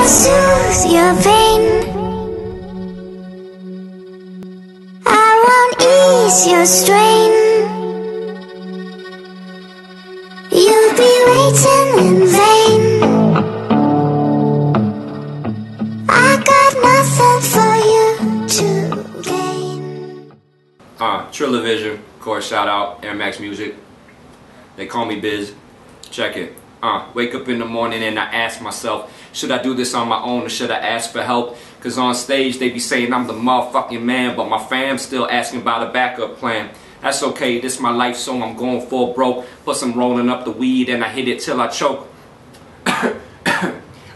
I'll soothe your pain. I won't ease your strain. You'll be waiting in vain. I got nothing for you to gain. Trilogy, of course, shout out Air Max Music. They call me Biz. Check it. Wake up in the morning and I ask myself, should I do this on my own or should I ask for help? Cause on stage they be saying I'm the motherfucking man, but my fam's still asking about a backup plan. That's okay, this my life, so I'm going full broke. Plus I'm rolling up the weed and I hit it till I choke.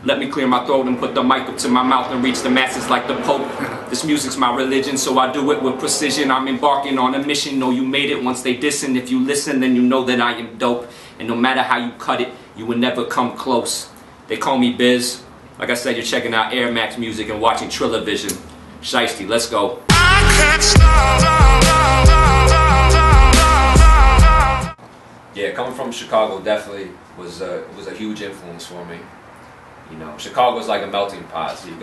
Let me clear my throat and put the mic up to my mouth and reach the masses like the Pope. This music's my religion, so I do it with precision. I'm embarking on a mission. Know you made it once they dissing. If you listen, then you know that I am dope. And no matter how you cut it, you will never come close. They call me Biz. Like I said, you're checking out Air Max Music and watching Trilogy. Shiesty, let's go. Yeah, coming from Chicago definitely was a huge influence for me. You know, Chicago's like a melting pot, so you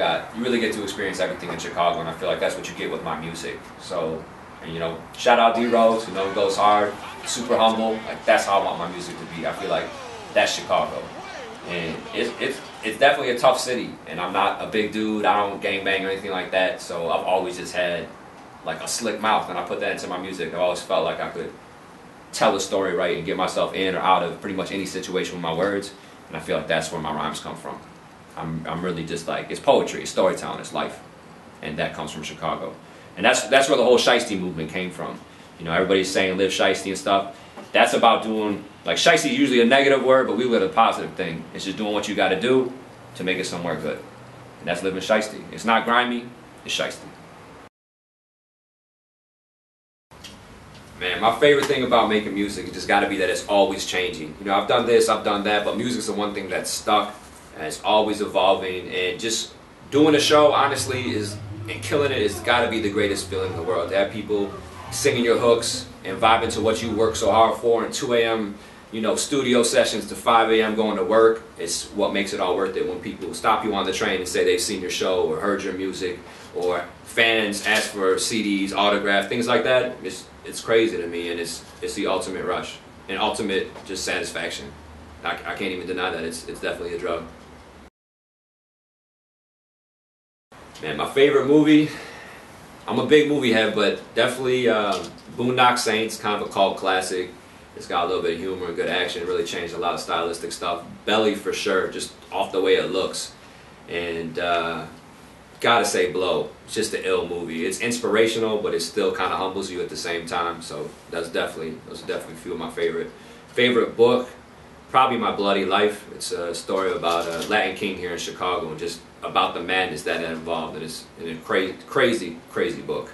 really get to experience everything in Chicago, and I feel like that's what you get with my music. So, and you know, shout out D-Rose, you know, he goes hard, super humble. Like that's how I want my music to be. I feel like that's Chicago, and it's definitely a tough city. And I'm not a big dude. I don't gangbang or anything like that. So I've always just had like a slick mouth, and I put that into my music. I've always felt like I could tell a story right and get myself in or out of pretty much any situation with my words, and I feel like that's where my rhymes come from. I'm really just like, it's poetry, it's storytelling, it's life, and that comes from Chicago, and that's where the whole shiesty movement came from. You know, everybody's saying live shiesty and stuff. That's about doing, like, shiesty is usually a negative word, but we live a positive thing. It's just doing what you got to do to make it somewhere good, and that's living shiesty. It's not grimy, it's shiesty. Man, my favorite thing about making music has just got to be that it's always changing. You know, I've done this, I've done that, but music's the one thing that's stuck. And it's always evolving, and just doing a show, honestly, and killing it has got to be the greatest feeling in the world. To have people singing your hooks and vibing to what you work so hard for, and 2 a.m., you know, studio sessions to 5 a.m. going to work, it's what makes it all worth it. When people stop you on the train and say they've seen your show or heard your music, or fans ask for CDs, autographs, things like that, it's crazy to me, and it's the ultimate rush and ultimate just satisfaction. I can't even deny that. It's definitely a drug. Man, my favorite movie, I'm a big movie head, but definitely Boondock Saints, kind of a cult classic. It's got a little bit of humor and good action, really changed a lot of stylistic stuff. Belly for sure, just off the way it looks. And gotta say Blow, it's just an ill movie. It's inspirational, but it still kind of humbles you at the same time. So those are definitely a few of my favorite book. Probably My Bloody Life. It's a story about a Latin king here in Chicago, and just about the madness that involved. And it's a crazy book.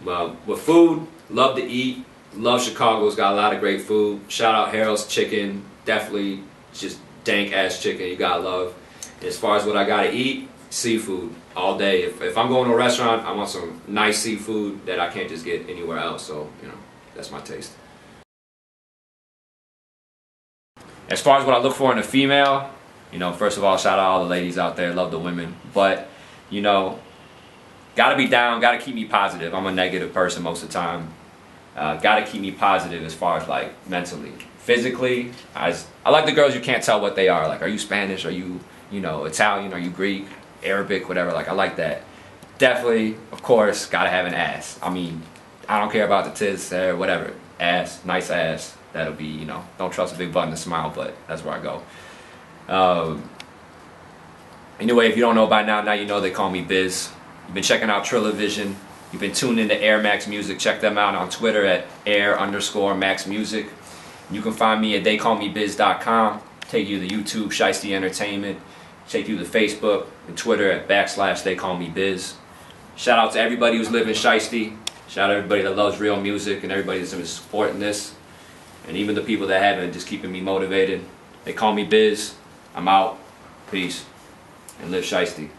With food, love to eat. Love Chicago's got a lot of great food. Shout out Harold's Chicken. Definitely just dank ass chicken you gotta love. As far as what I gotta eat, seafood all day. If I'm going to a restaurant, I want some nice seafood that I can't just get anywhere else. So, you know, that's my taste. As far as what I look for in a female, you know, first of all, shout out all the ladies out there, love the women. But, you know, gotta be down, gotta keep me positive. I'm a negative person most of the time. Gotta keep me positive as far as like mentally. Physically, I like the girls you can't tell what they are. Like, are you Spanish? Are you, you know, Italian? Are you Greek? Arabic? Whatever. Like, I like that. Definitely, of course, gotta have an ass. I mean, I don't care about the tits or whatever. Ass, nice ass. That'll be, you know, don't trust a big button to smile, but that's where I go. Anyway, if you don't know by now you know they call me Biz. You've been checking out Trilogy. You've been tuned into Air Max Music. Check them out on Twitter at Air_Max Music. You can find me at theycallmebiz.com. Take you to YouTube, Shiesty Entertainment. Take you to Facebook and Twitter at /theycallmebiz. Shout out to everybody who's living shiesty. Shout out to everybody that loves real music and everybody that's been supporting this. And even the people that haven't, just keeping me motivated. They call me Biz. I'm out. Peace. And live shiesty.